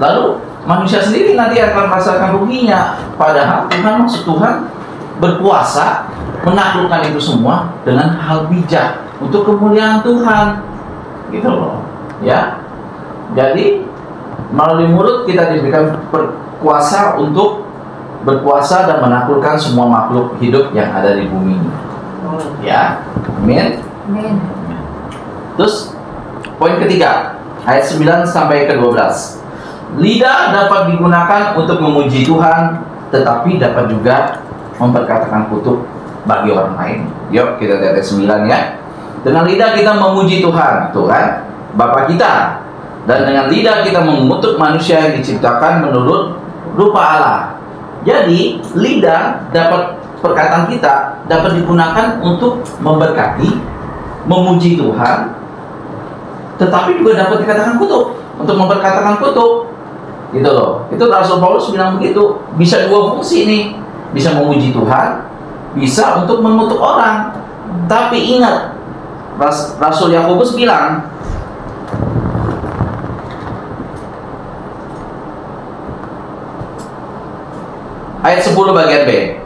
Speaker 4: lalu manusia sendiri nanti akan merasakan ruginya. Padahal maksud Tuhan berkuasa menaklukkan itu semua dengan hal bijak untuk kemuliaan Tuhan, gitu loh, ya. Jadi melalui mulut kita diberikan berkuasa untuk berkuasa dan menaklukkan semua makhluk hidup yang ada di bumi ini. Ya, amin. Terus poin ketiga, ayat 9 sampai ke 12. Lidah dapat digunakan untuk memuji Tuhan, tetapi dapat juga memperkatakan kutuk bagi orang lain. Yuk kita lihat ayat 9 ya. Dengan lidah kita memuji Tuhan, tuh kan, Bapa kita. Dan dengan lidah kita mengutuk manusia yang diciptakan menurut rupa Allah. Jadi lidah dapat, perkataan kita dapat digunakan untuk memberkati, memuji Tuhan, tetapi juga dapat dikatakan kutuk, untuk memperkatakan kutuk, gitu loh. Itu Rasul Paulus bilang begitu. Bisa dua fungsi nih, bisa memuji Tuhan, bisa untuk mengutuk orang. Tapi ingat, Rasul Yakobus bilang, ayat 10 bagian B,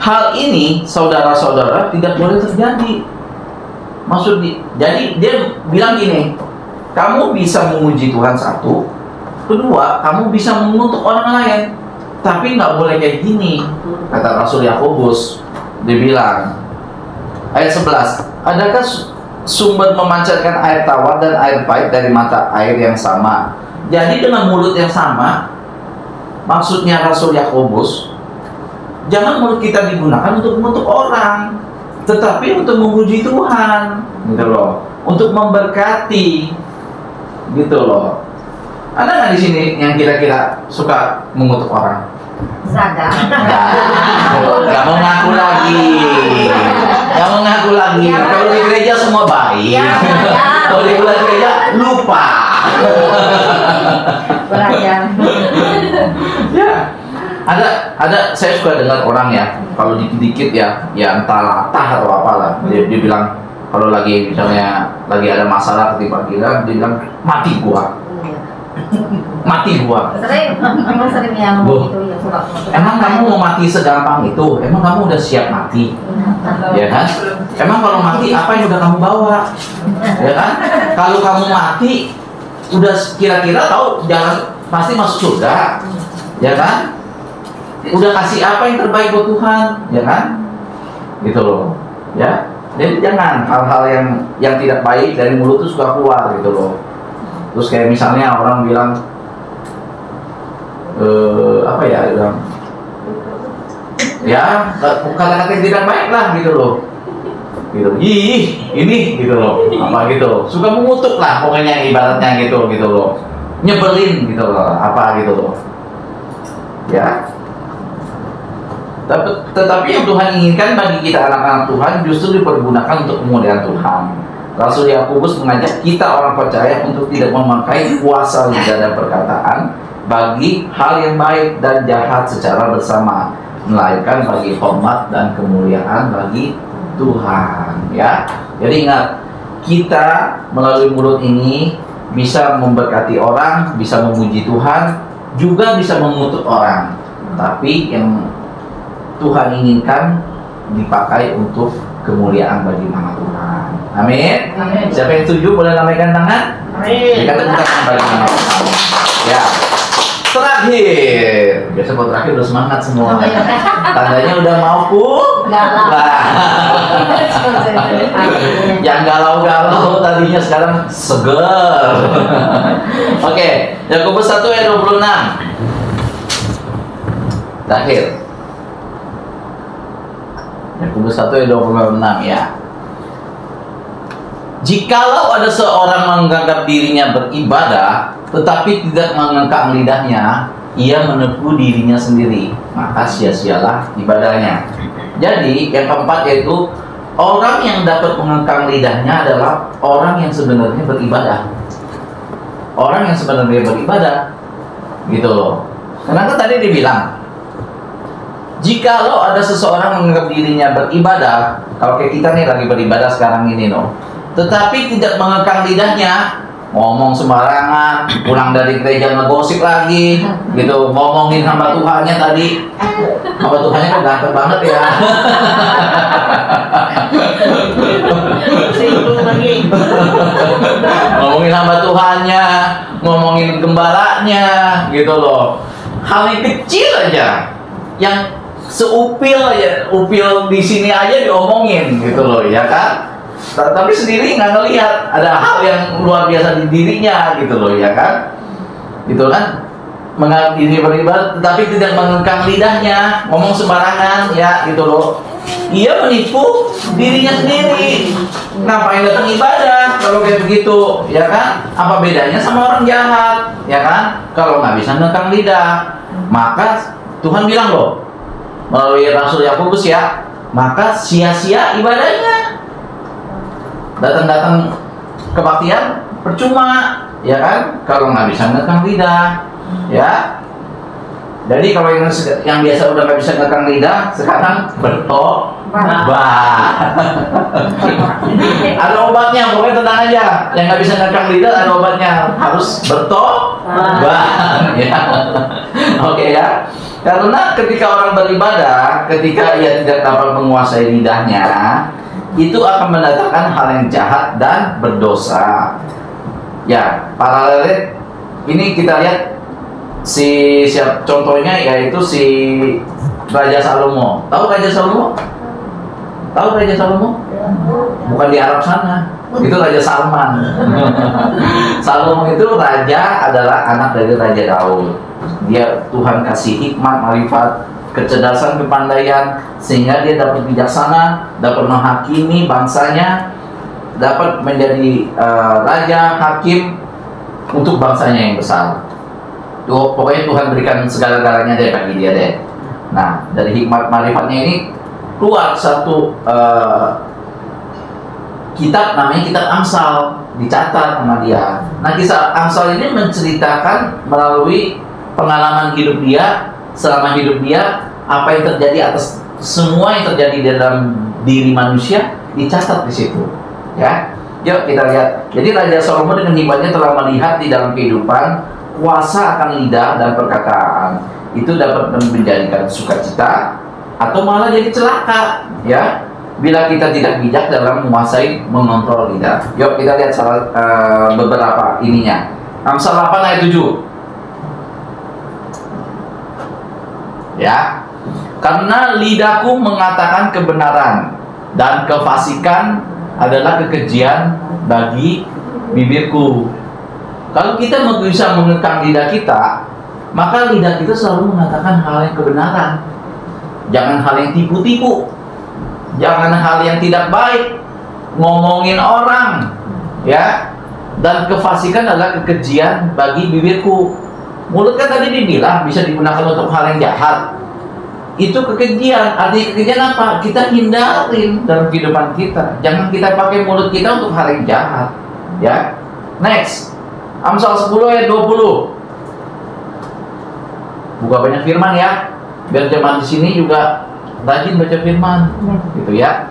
Speaker 4: hal ini saudara-saudara tidak boleh terjadi. Jadi dia bilang gini, kamu bisa memuji Tuhan satu, kedua kamu bisa mengutuk orang lain, tapi nggak boleh kayak gini, kata Rasul Yakobus. Dia bilang, ayat 11, adakah sumber memancarkan air tawar dan air pahit dari mata air yang sama? Jadi dengan mulut yang sama, maksudnya Rasul Yakobus, jangan mulut kita digunakan untuk mengutuk orang, tetapi untuk memuji Tuhan, gitu loh, untuk memberkati, gitu loh. Ada nggak di sini yang kira-kira suka mengutuk orang?
Speaker 5: Sadar.
Speaker 4: Nggak mau ngaku lagi, nggak mau ngaku lagi. Kalau di gereja semua baik, kalau di luar gereja lupa.
Speaker 5: Belajar.
Speaker 4: Ya, ada saya suka dengar orang ya, kalau dikit-dikit ya entah latah atau apalah, dia bilang kalau lagi misalnya lagi ada masalah ketika dia bilang mati gua. Mati gua.
Speaker 5: Memang sering yang gitu ya, suka.
Speaker 4: Emang kamu mau mati segampang itu? Emang kamu udah siap mati? Ya kan? Emang kalau mati apa yang udah kamu bawa? Ya kan? Kalau kamu mati udah kira-kira tahu jalan pasti masuk surga. Ya kan? Udah kasih apa yang terbaik buat Tuhan, ya kan? Gitu loh. Ya. Jadi jangan hal-hal yang tidak baik dari mulut itu suka keluar, gitu loh. Terus kayak misalnya orang bilang apa ya, bilang ya kata-kata yang tidak baik lah, gitu loh, gitu, ih ini, gitu loh, apa gitu, suka mengutuk lah pokoknya, ibaratnya gitu loh, nyebelin gitu loh, apa gitu loh, ya. Tetapi yang Tuhan inginkan bagi kita anak-anak Tuhan justru dipergunakan untuk kemuliaan Tuhan. Rasul Yakobus mengajak kita orang percaya untuk tidak memakai kuasa lidah dan perkataan bagi hal yang baik dan jahat secara bersama, melainkan bagi hormat dan kemuliaan bagi Tuhan. Ya, jadi ingat, kita melalui mulut ini bisa memberkati orang, bisa memuji Tuhan, juga bisa mengutuk orang. Tapi yang Tuhan inginkan dipakai untuk kemuliaan bagi nama Tuhan. Amin.
Speaker 5: Amin.
Speaker 4: Siapa yang setuju boleh lambaikan tangan? Berikan tepuk tangan bagi nama Tuhan. Ya. Terakhir, biasa kalau terakhir udah semangat semua. Tandanya udah mau
Speaker 5: Galau.
Speaker 4: Yang galau-galau tadinya sekarang seger. Oke, Yakobus 1 ayat 26. Terakhir. Yakobus 1 ayat 26 ya. Jikalau ada seorang menganggap dirinya beribadah, tetapi tidak mengengkang lidahnya, ia menipu dirinya sendiri, maka sia-sialah ibadahnya. Jadi yang keempat yaitu orang yang dapat mengengkang lidahnya adalah orang yang sebenarnya beribadah. Orang yang sebenarnya beribadah, gitu loh. Karena kan tadi dibilang, jikalau ada seseorang menganggap dirinya beribadah, kalau kayak kita nih lagi beribadah sekarang ini loh, tetapi tidak mengekang lidahnya, ngomong sembarangan, pulang dari gereja ngegosip lagi, gitu, ngomongin hamba Tuhannya tadi, hamba Tuhannya kok ganteng banget ya. Ngomongin hamba Tuhannya, ngomongin gembalanya, gitu loh. Hal yang kecil aja, yang seupil ya, upil di sini aja diomongin, gitu loh, ya kan? Tapi sendiri nggak ngelihat ada hal yang luar biasa di dirinya, gitu loh, ya kan? Gitu kan? Menganggap diri beribadah tetapi tidak mengekang lidahnya, ngomong sembarangan, ya, gitu loh. Ia menipu dirinya sendiri. Ngapain datang ibadah kalau kayak begitu, ya kan? Apa bedanya sama orang jahat, ya kan? Kalau nggak bisa mengekang lidah, maka Tuhan bilang loh melalui Rasul Yakobus ya, maka sia-sia ibadahnya. Datang-datang kebaktian percuma, ya kan? Kalau nggak bisa ngekang lidah, ya. Jadi kalau yang biasa udah nggak bisa ngekang lidah, sekarang bertobat. Ada obatnya, pokoknya tenang aja. Yang nggak bisa ngekang lidah ada obatnya, harus bertobat. Ya. Oke ya. Karena ketika orang beribadah, ketika ia tidak dapat menguasai lidahnya, itu akan mendatangkan hal yang jahat dan berdosa. Ya, paralelnya ini kita lihat contohnya yaitu si Raja Salomo. Tahu Raja Salomo? Tahu Raja Salomo? Bukan di Arab sana. Itu Raja Salman. Salomo itu raja adalah anak dari Raja Daud. Dia Tuhan kasih hikmat, marifat, kecerdasan, kepandaian, sehingga dia dapat bijaksana, dapat menghakimi bangsanya, dapat menjadi raja, hakim untuk bangsanya yang besar. Pokoknya Tuhan berikan segala-galanya deh bagi dia deh. Nah, dari hikmat marifatnya ini keluar satu kitab namanya kitab Amsal, dicatat sama dia. Nah, kisah Amsal ini menceritakan melalui pengalaman hidup dia, selama hidup dia, apa yang terjadi atas semua yang terjadi di dalam diri manusia dicatat di situ, ya. Yuk kita lihat. Jadi Raja Salomo dengan hikmatnya telah melihat di dalam kehidupan kuasa akan lidah dan perkataan itu dapat menjadikan sukacita atau malah jadi celaka, ya. Bila kita tidak bijak dalam menguasai mengontrol lidah. Yuk kita lihat beberapa ininya. Amsal 8 ayat 7. Ya, karena lidahku mengatakan kebenaran dan kefasikan adalah kekejian bagi bibirku. Kalau kita bisa mengekang lidah kita, maka lidah kita selalu mengatakan hal yang kebenaran. Jangan hal yang tipu-tipu, jangan hal yang tidak baik, ngomongin orang, ya. Dan kefasikan adalah kekejian bagi bibirku. Mulut kan tadi dibilang bisa digunakan untuk hal yang jahat. Itu kekejian. Arti kekejian apa? Kita hindarin dalam kehidupan kita. Jangan kita pakai mulut kita untuk hal yang jahat, ya. Next, Amsal 10 ayat 20. Buka banyak firman ya, biar jemaat di sini juga rajin baca firman, gitu ya.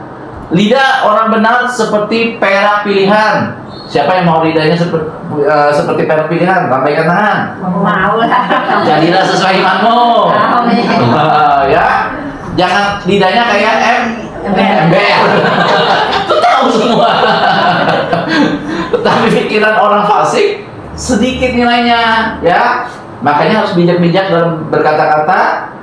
Speaker 4: Lidah orang benar seperti perak pilihan. Siapa yang mau lidahnya seperti perak pilihan? Lambaikan tangan.
Speaker 5: Mau lah.
Speaker 4: Jadilah sesuai imanmu.
Speaker 5: Amin.
Speaker 4: Ya, jangan lidahnya kayak ember. Itu tahu semua. Tetapi pikiran orang fasik sedikit nilainya, ya. Makanya harus bijak-bijak dalam berkata-kata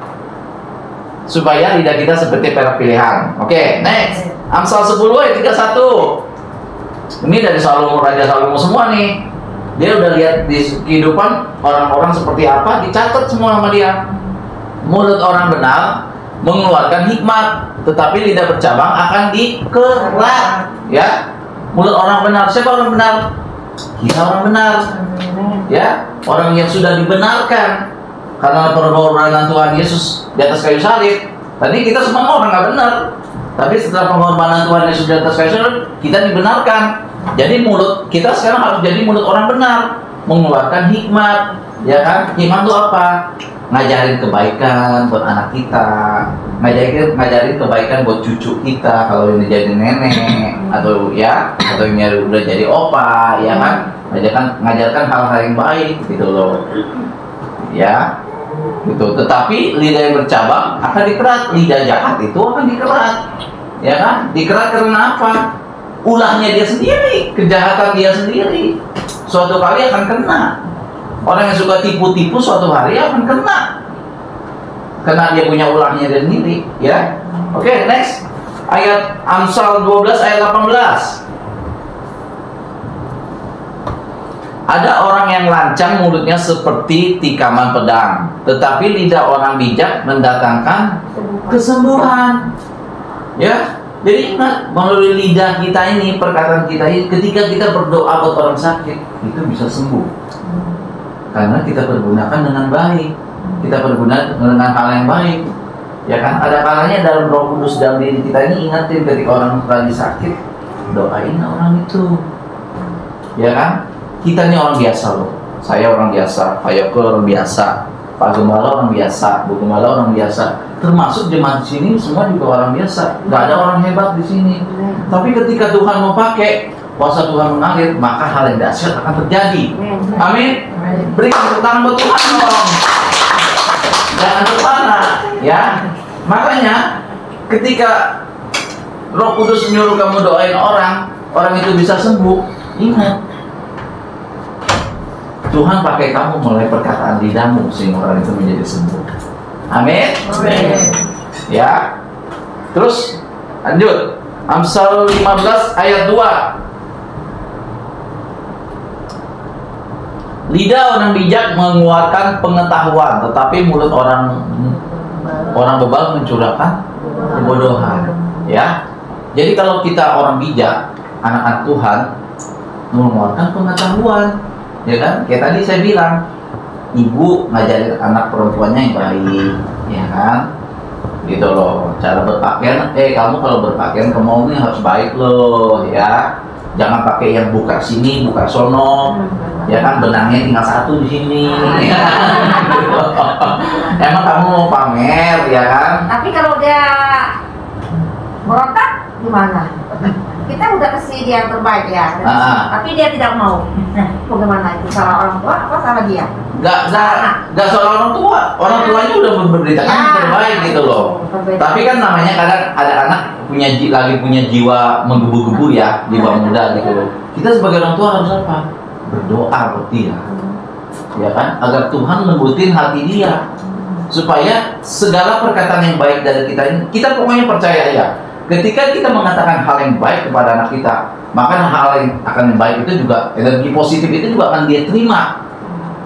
Speaker 4: supaya lidah kita seperti perak pilihan. Oke, next. Amsal 10 ayat 31. Ini dari Raja Salomo semua nih. Dia udah lihat di kehidupan orang-orang seperti apa, dicatat semua sama dia. Mulut orang benar mengeluarkan hikmat, tetapi lidah bercabang akan dikerat. Ya, mulut orang benar. Siapa orang benar? Kita orang benar. Ya, orang yang sudah dibenarkan karena pengorbanan Tuhan Yesus di atas kayu salib. Tadi kita semua orang nggak benar, tapi setelah pengorbanan Tuhan Yesus di atas kayu salib, kita dibenarkan. Jadi mulut kita sekarang harus jadi mulut orang benar, mengeluarkan hikmat, ya kan? Hikmat itu apa? Ngajarin kebaikan buat anak kita, ngajarin kebaikan buat cucu kita kalau ini jadi nenek atau ini udah jadi opa, ya kan? Ngajarkan hal-hal yang baik gitu loh, ya, gitu. Tetapi lidah yang bercabang akan dikerat, lidah jahat itu akan dikerat, ya kan? Dikerat karena apa? Ulahnya dia sendiri, kejahatan dia sendiri. Suatu kali akan kena. Orang yang suka tipu-tipu suatu hari akan kena. Karena dia punya ulahnya dia sendiri, ya. Oke, next. Ayat Amsal 12 ayat 18. Ada orang yang lancang mulutnya seperti tikaman pedang, tetapi lidah orang bijak mendatangkan kesembuhan. Ya. Jadi ingat, melalui lidah kita ini, perkataan kita ini, ketika kita berdoa buat orang sakit, itu bisa sembuh. Karena kita pergunakan dengan baik, kita pergunakan dengan hal yang baik, ya kan? Ada kalanya dalam Roh Kudus dalam diri kita ini ingatin ketika orang lagi sakit, doain orang itu, ya kan? Kita ini orang biasa loh. Saya orang biasa, Pak Yoko orang biasa, Pak Gembala orang biasa, Bu Gembala orang biasa. Termasuk jemaat di sini semua juga orang biasa, nggak ada orang hebat di sini. Tapi ketika Tuhan mau pakai, kuasa Tuhan mengalir, maka hal yang dahsyat akan terjadi. Amin. Berikan tepuk tangan buat Tuhan dong. Jangan terpana, ya. Makanya ketika Roh Kudus menyuruh kamu doain orang itu bisa sembuh. Ingat, Tuhan pakai kamu mulai perkataan lidahmu sehingga orang itu menjadi sembuh. Amin. Ya. Terus lanjut. Amsal 15 ayat 2. Lidah orang bijak mengeluarkan pengetahuan, tetapi mulut orang bebal mencurahkan kebodohan. Ya. Jadi kalau kita orang bijak, anak-anak Tuhan, mengeluarkan pengetahuan, ya kan? Kayak tadi saya bilang, ibu ngajarin anak perempuannya yang baik, ya kan? Gitu loh. Cara berpakaian, kamu kalau berpakaian kamu ini harus baik loh, ya. Jangan pakai yang buka sini, buka sono, ya kan? Benangnya tinggal satu di sini. Emang kamu mau pamer, ya kan?
Speaker 5: Tapi kalau dia berontak gimana? Kita udah kasih dia yang terbaik ya, tapi dia tidak mau. Nah, bagaimana itu? Salah orang tua apa salah dia?
Speaker 4: Nggak salah orang tua. Orang tuanya udah memberitakan yang terbaik gitu loh. Tapi kan namanya kadang ada anak lagi punya jiwa menggebu-gebu ya, jiwa muda gitu loh. Kita sebagai orang tua harus apa? Berdoa buat dia, ya kan? Agar Tuhan lembutin hati dia, supaya segala perkataan yang baik dari kita ini, kita pokoknya percaya ya. Ketika kita mengatakan hal yang baik kepada anak kita, maka hal yang akan baik itu juga, energi positif itu juga akan dia terima.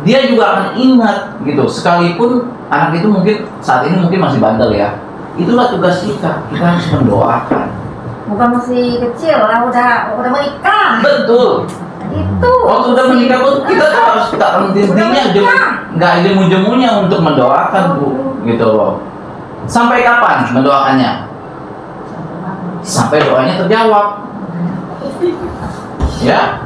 Speaker 4: Dia juga akan ingat gitu. Sekalipun anak itu mungkin saat ini mungkin masih bandel ya. Itulah tugas kita. Kita harus mendoakan.
Speaker 5: Bukan masih kecil lah, udah menikah.
Speaker 4: Betul.
Speaker 5: Itu.
Speaker 4: Waktu udah menikah pun kita harus tak henti-hentinya, nggak jemu-jemunya untuk mendoakan, Bu, gitu loh. Sampai kapan mendoakannya? Sampai doanya terjawab. Ya.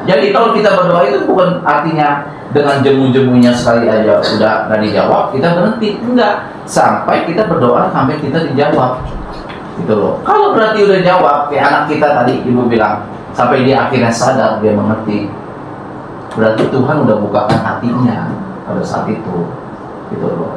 Speaker 4: Jadi kalau kita berdoa itu bukan artinya dengan jemu-jemunya sekali aja udah nggak dijawab, kita berhenti. Enggak. Sampai kita berdoa sampai kita dijawab. Gitu loh. Kalau berarti udah jawab, kayak anak kita tadi ibu bilang, sampai dia akhirnya sadar, dia mengerti. Berarti Tuhan udah bukakan hatinya pada saat itu. Gitu loh.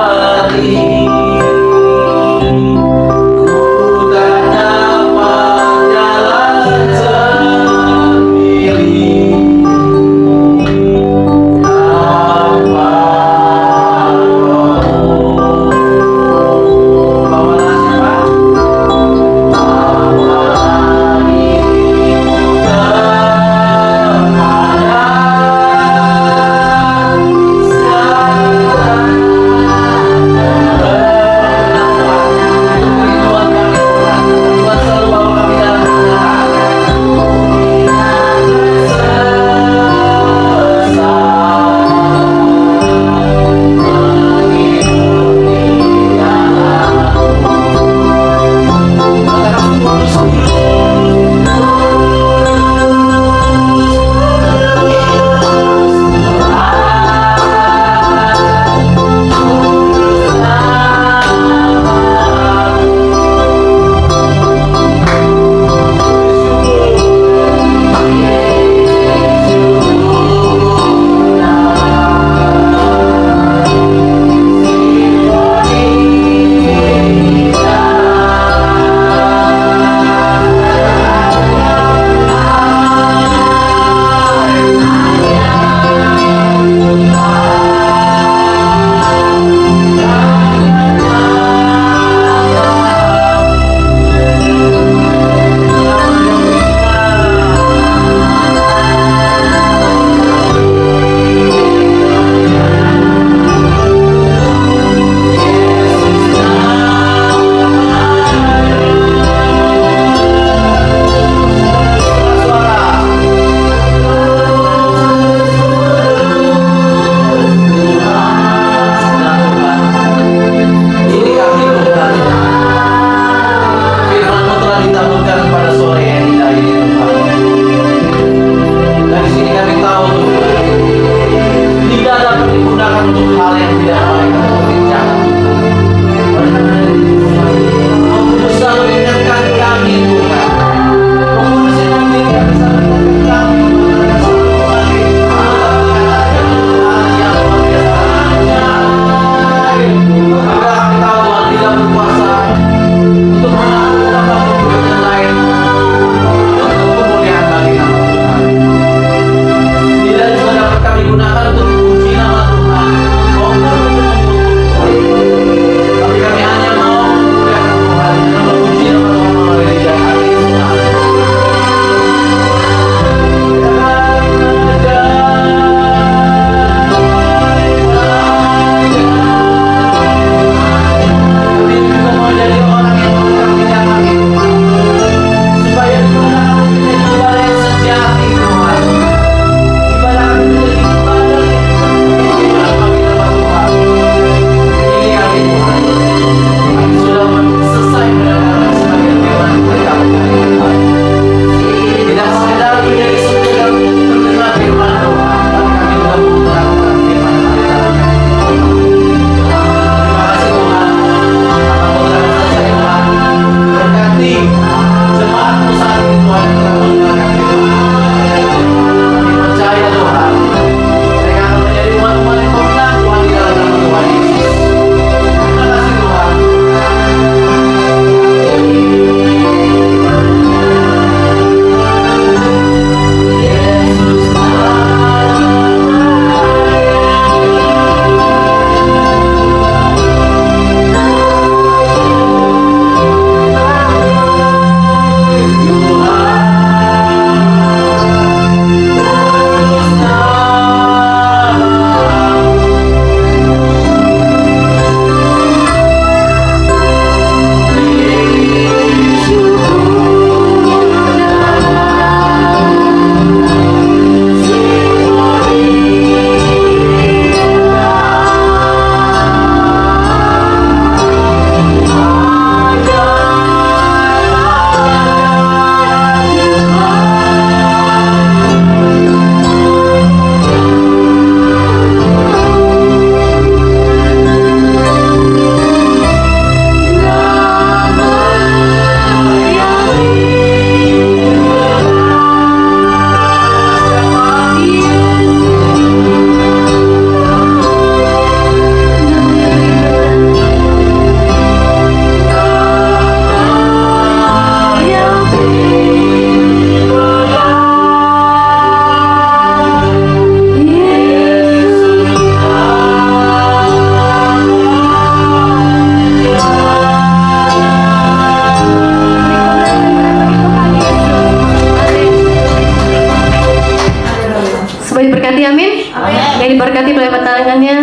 Speaker 1: berkati pelayan tangannya.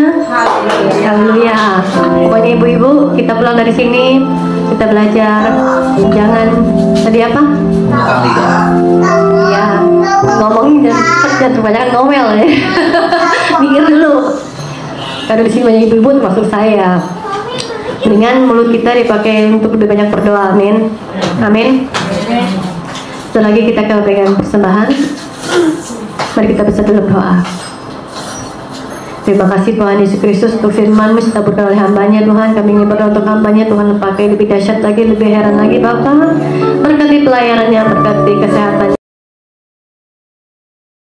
Speaker 1: Haleluya. Pokoknya ibu-ibu, kita pulang dari sini, kita belajar. Jangan tadi apa? Ya, ngomongin jangan kebanyakan ngomel ya. Mikir dulu. Karena di sini banyak ibu-ibu termasuk saya. Dengan mulut kita dipakai untuk lebih banyak berdoa. Amin. Amin. Selagi kita akan memberikan persembahan, mari kita bersatu dalam doa. Terima kasih Tuhan Yesus Kristus untuk firman-Mu ditaburkan oleh hambanya Tuhan. Kami ingin berdoa untuk hambanya Tuhan, pakai lebih dahsyat lagi, lebih heran lagi Bapa. Berkati pelayanannya, berkati kesehatannya.